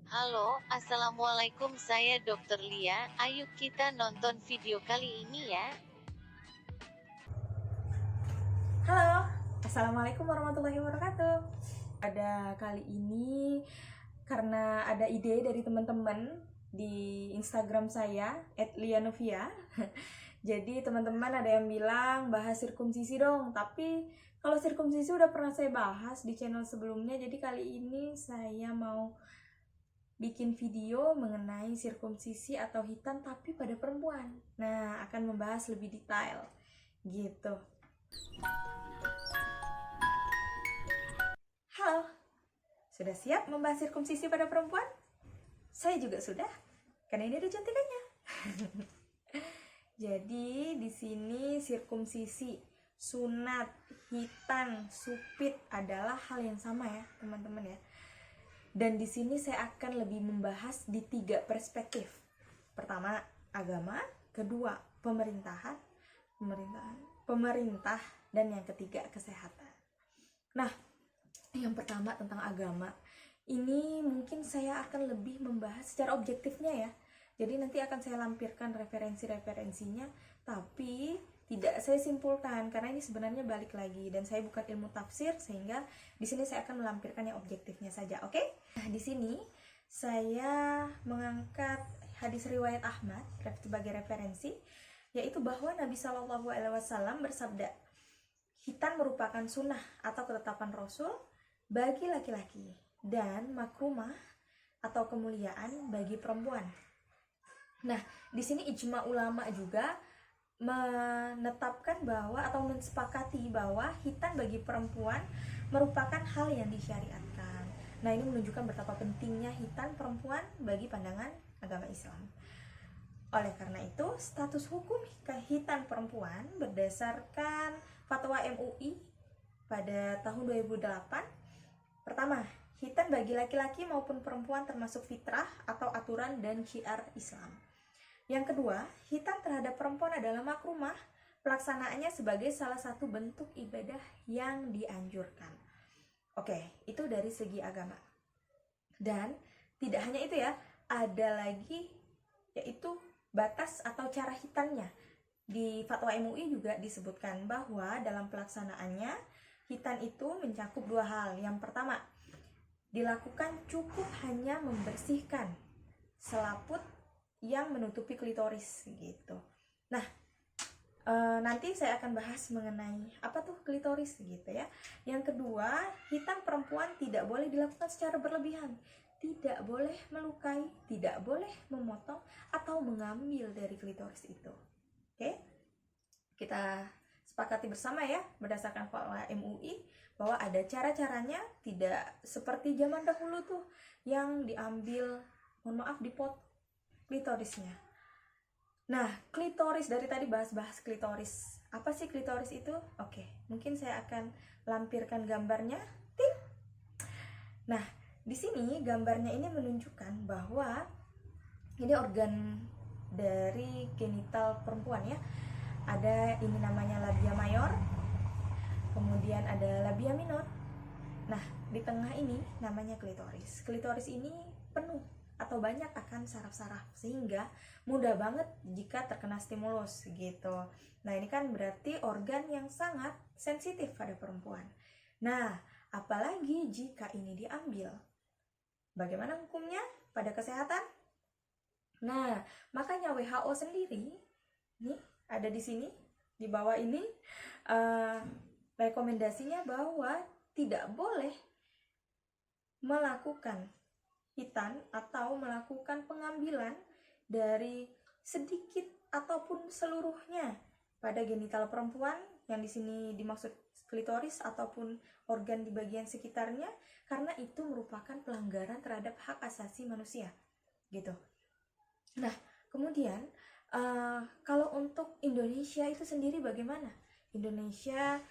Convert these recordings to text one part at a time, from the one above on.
Halo, Assalamualaikum, saya Dr. Lia. Ayo kita nonton video kali ini ya. Halo, Assalamualaikum warahmatullahi wabarakatuh. Pada kali ini karena ada ide dari teman-teman di Instagram saya @lianovia. Jadi teman-teman ada yang bilang bahas sirkumsisi dong, tapi kalau sirkumsisi udah pernah saya bahas di channel sebelumnya. Jadi kali ini saya mau bikin video mengenai sirkumsisi atau hitan tapi pada perempuan. Nah, akan membahas lebih detail gitu. Halo, sudah siap membahas sirkumsisi pada perempuan? Saya juga sudah, karena ini ada contekannya. Jadi di sini sirkumsisi, sunat, hitan, supit adalah hal yang sama ya, teman-teman ya. Dan di sini saya akan lebih membahas di 3 perspektif. Pertama, agama, kedua, pemerintah, dan yang ketiga, kesehatan. Nah, yang pertama tentang agama. Ini mungkin saya akan lebih membahas secara objektifnya ya. Jadi nanti akan saya lampirkan referensi-referensinya, tapi tidak saya simpulkan karena ini sebenarnya balik lagi dan saya bukan ilmu tafsir, sehingga di sini saya akan melampirkan yang objektifnya saja, oke? Nah, di sini saya mengangkat hadis riwayat Ahmad sebagai referensi, yaitu bahwa Nabi Shallallahu Alaihi Wasallam bersabda, hitan merupakan sunnah atau ketetapan Rasul bagi laki-laki dan makrumah atau kemuliaan bagi perempuan. Nah, di sini ijma ulama juga menetapkan bahwa atau mensepakati bahwa hitan bagi perempuan merupakan hal yang disyariatkan. Nah, ini menunjukkan betapa pentingnya hitan perempuan bagi pandangan agama Islam. Oleh karena itu, status hukum hitan perempuan berdasarkan fatwa MUI pada tahun 2008. Pertama, hitan bagi laki-laki maupun perempuan termasuk fitrah atau aturan dan syiar Islam. Yang kedua, hitan terhadap perempuan adalah makrumah, pelaksanaannya sebagai salah satu bentuk ibadah yang dianjurkan. Oke, itu dari segi agama. Dan tidak hanya itu ya, ada lagi yaitu batas atau cara hitannya. Di fatwa MUI juga disebutkan bahwa dalam pelaksanaannya hitan itu mencakup 2 hal. Yang pertama, dilakukan cukup hanya membersihkan selaput yang menutupi klitoris gitu. Nah, nanti saya akan bahas mengenai apa tuh klitoris gitu ya. Yang kedua, hitan perempuan tidak boleh dilakukan secara berlebihan. Tidak boleh melukai, tidak boleh memotong atau mengambil dari klitoris itu. Oke? Kita sepakati bersama ya, berdasarkan fatwa MUI, bahwa ada cara-caranya, tidak seperti zaman dahulu tuh yang diambil, mohon maaf, dipotong klitorisnya. Nah, klitoris, dari tadi bahas-bahas klitoris. Apa sih klitoris itu? Oke, mungkin saya akan lampirkan gambarnya. Ting. Nah, di sini gambarnya ini menunjukkan bahwa ini organ dari genital perempuan ya. Ada ini namanya labia mayor, kemudian ada labia minor. Nah, di tengah ini namanya klitoris. Klitoris ini penuh atau banyak akan saraf-saraf, sehingga mudah banget jika terkena stimulus gitu. Nah, ini kan berarti organ yang sangat sensitif pada perempuan. Nah, apalagi jika ini diambil. Bagaimana hukumnya pada kesehatan? Nah, makanya WHO sendiri, nih ada di sini, di bawah ini, rekomendasinya bahwa tidak boleh melakukan hitan atau melakukan pengambilan dari sedikit ataupun seluruhnya pada genital perempuan, yang di sini dimaksud klitoris ataupun organ di bagian sekitarnya, karena itu merupakan pelanggaran terhadap hak asasi manusia gitu. Nah, kemudian kalau untuk Indonesia itu sendiri bagaimana? Indonesia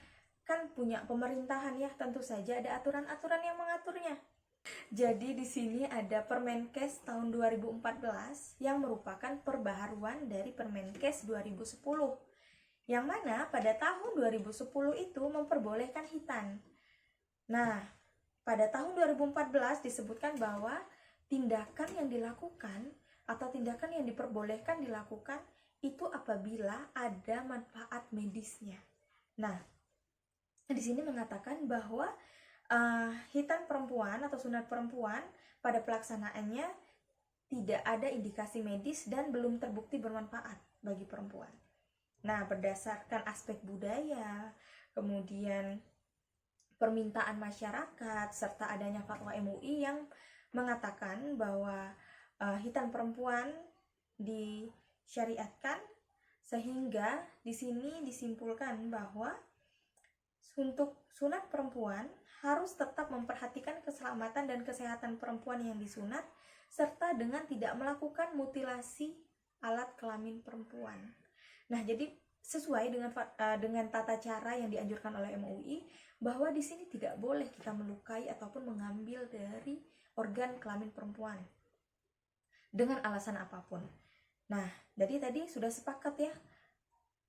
kan punya pemerintahan ya, tentu saja ada aturan-aturan yang mengaturnya. Jadi di sini ada Permenkes tahun 2014 yang merupakan perbaharuan dari Permenkes 2010. Yang mana pada tahun 2010 itu memperbolehkan hitan. Nah, pada tahun 2014 disebutkan bahwa tindakan yang dilakukan atau tindakan yang diperbolehkan dilakukan itu apabila ada manfaat medisnya. Nah, di sini mengatakan bahwa hitan perempuan atau sunat perempuan pada pelaksanaannya tidak ada indikasi medis dan belum terbukti bermanfaat bagi perempuan. Nah, berdasarkan aspek budaya, kemudian permintaan masyarakat, serta adanya fatwa MUI yang mengatakan bahwa hitan perempuan disyariatkan, sehingga di sini disimpulkan bahwa untuk sunat perempuan harus tetap memperhatikan keselamatan dan kesehatan perempuan yang disunat, serta dengan tidak melakukan mutilasi alat kelamin perempuan. Nah, jadi sesuai dengan tata cara yang dianjurkan oleh MUI, bahwa di sini tidak boleh kita melukai ataupun mengambil dari organ kelamin perempuan dengan alasan apapun. Nah, jadi tadi sudah sepakat ya,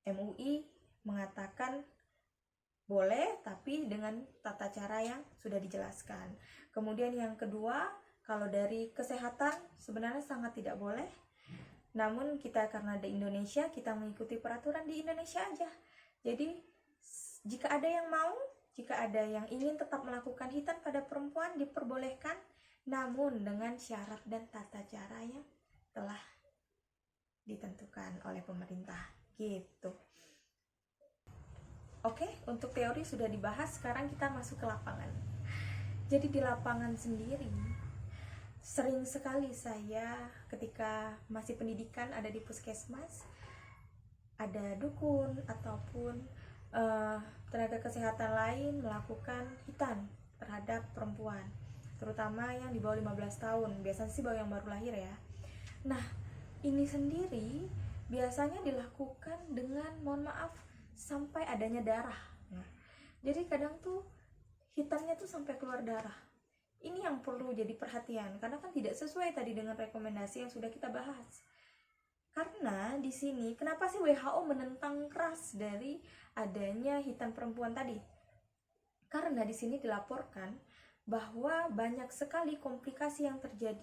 MUI mengatakan boleh, tapi dengan tata cara yang sudah dijelaskan. Kemudian yang kedua, kalau dari kesehatan sebenarnya sangat tidak boleh. Namun kita karena di Indonesia, kita mengikuti peraturan di Indonesia aja. Jadi jika ada yang mau, jika ada yang ingin tetap melakukan hitan pada perempuan, diperbolehkan, namun dengan syarat dan tata cara yang telah ditentukan oleh pemerintah gitu. Oke, untuk teori sudah dibahas, sekarang kita masuk ke lapangan. Jadi di lapangan sendiri, sering sekali saya ketika masih pendidikan ada di puskesmas, ada dukun ataupun tenaga kesehatan lain melakukan hitan terhadap perempuan, terutama yang di bawah 15 tahun, biasanya sih yang baru lahir ya. Nah, ini sendiri biasanya dilakukan dengan, mohon maaf, sampai adanya darah. Nah, jadi kadang tuh hitannya tuh sampai keluar darah. Ini yang perlu jadi perhatian, karena kan tidak sesuai tadi dengan rekomendasi yang sudah kita bahas. Karena di sini kenapa sih WHO menentang keras dari adanya hitan perempuan tadi? Karena di sini dilaporkan bahwa banyak sekali komplikasi yang terjadi.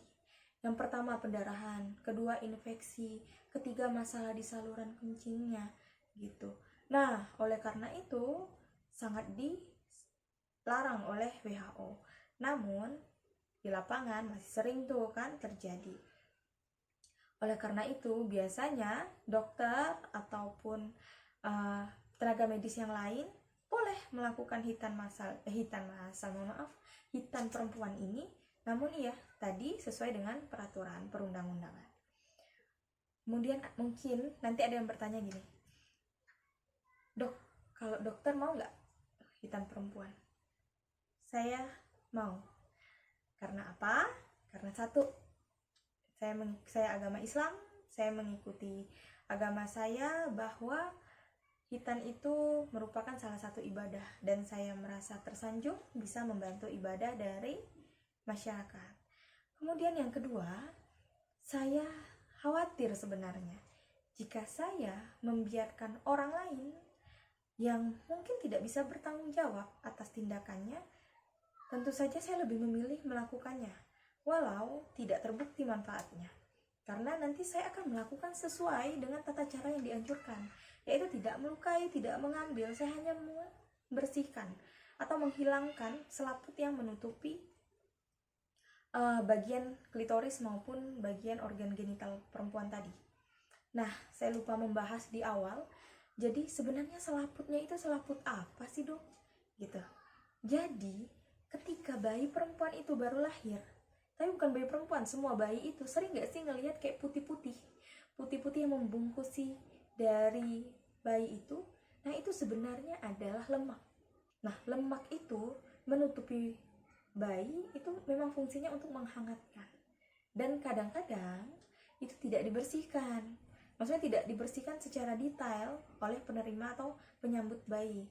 Yang pertama pendarahan, kedua infeksi, ketiga masalah di saluran kencingnya gitu. Nah, oleh karena itu sangat dilarang oleh WHO. Namun di lapangan masih sering tuh kan terjadi. Oleh karena itu biasanya dokter ataupun tenaga medis yang lain boleh melakukan hitan perempuan ini, namun iya tadi sesuai dengan peraturan perundang-undangan. Kemudian mungkin nanti ada yang bertanya gini, dok, kalau dokter mau nggak hitan perempuan? Saya mau. Karena apa? Karena satu, saya agama Islam, saya mengikuti agama saya bahwa hitan itu merupakan salah satu ibadah, dan saya merasa tersanjung bisa membantu ibadah dari masyarakat. Kemudian yang kedua, saya khawatir sebenarnya jika saya membiarkan orang lain yang mungkin tidak bisa bertanggung jawab atas tindakannya, tentu saja saya lebih memilih melakukannya walau tidak terbukti manfaatnya, karena nanti saya akan melakukan sesuai dengan tata cara yang dianjurkan, yaitu tidak melukai, tidak mengambil, saya hanya membersihkan atau menghilangkan selaput yang menutupi bagian klitoris maupun bagian organ genital perempuan tadi. Nah, saya lupa membahas di awal, jadi sebenarnya selaputnya itu selaput apa sih dok? Gitu. Jadi ketika bayi perempuan itu baru lahir, tapi bukan bayi perempuan, semua bayi itu sering gak sih ngelihat kayak putih-putih yang membungkusi dari bayi itu? Nah, itu sebenarnya adalah lemak. Nah, lemak itu menutupi bayi, itu memang fungsinya untuk menghangatkan, dan kadang-kadang itu tidak dibersihkan. Maksudnya tidak dibersihkan secara detail oleh penerima atau penyambut bayi.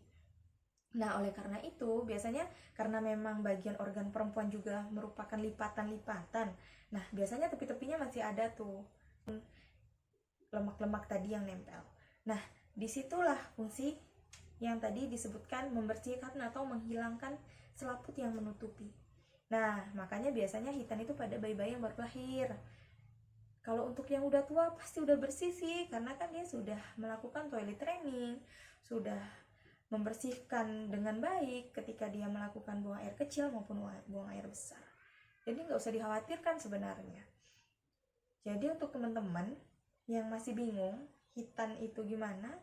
Nah, oleh karena itu, biasanya karena memang bagian organ perempuan juga merupakan lipatan-lipatan. Nah, biasanya tepi-tepinya masih ada tuh lemak-lemak tadi yang nempel. Nah, disitulah fungsi yang tadi disebutkan membersihkan atau menghilangkan selaput yang menutupi. Nah, makanya biasanya hitan itu pada bayi-bayi yang baru lahir. Kalau untuk yang udah tua pasti udah bersih sih, karena kan dia sudah melakukan toilet training, sudah membersihkan dengan baik ketika dia melakukan buang air kecil maupun buang air besar. Jadi nggak usah dikhawatirkan sebenarnya. Jadi untuk teman-teman yang masih bingung hitan itu gimana,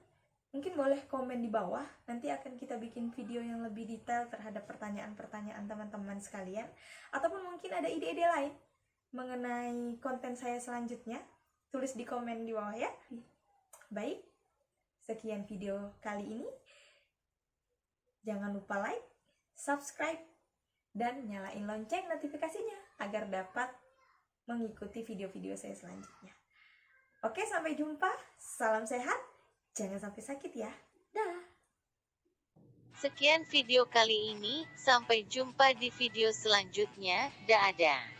mungkin boleh komen di bawah, nanti akan kita bikin video yang lebih detail terhadap pertanyaan-pertanyaan teman-teman sekalian. Ataupun mungkin ada ide-ide lain mengenai konten saya selanjutnya, tulis di komen di bawah ya. Baik, sekian video kali ini. Jangan lupa like, subscribe, dan nyalain lonceng notifikasinya agar dapat mengikuti video-video saya selanjutnya. Oke, sampai jumpa. Salam sehat. Jangan sampai sakit ya. Dah. Sekian video kali ini, sampai jumpa di video selanjutnya. Dadah.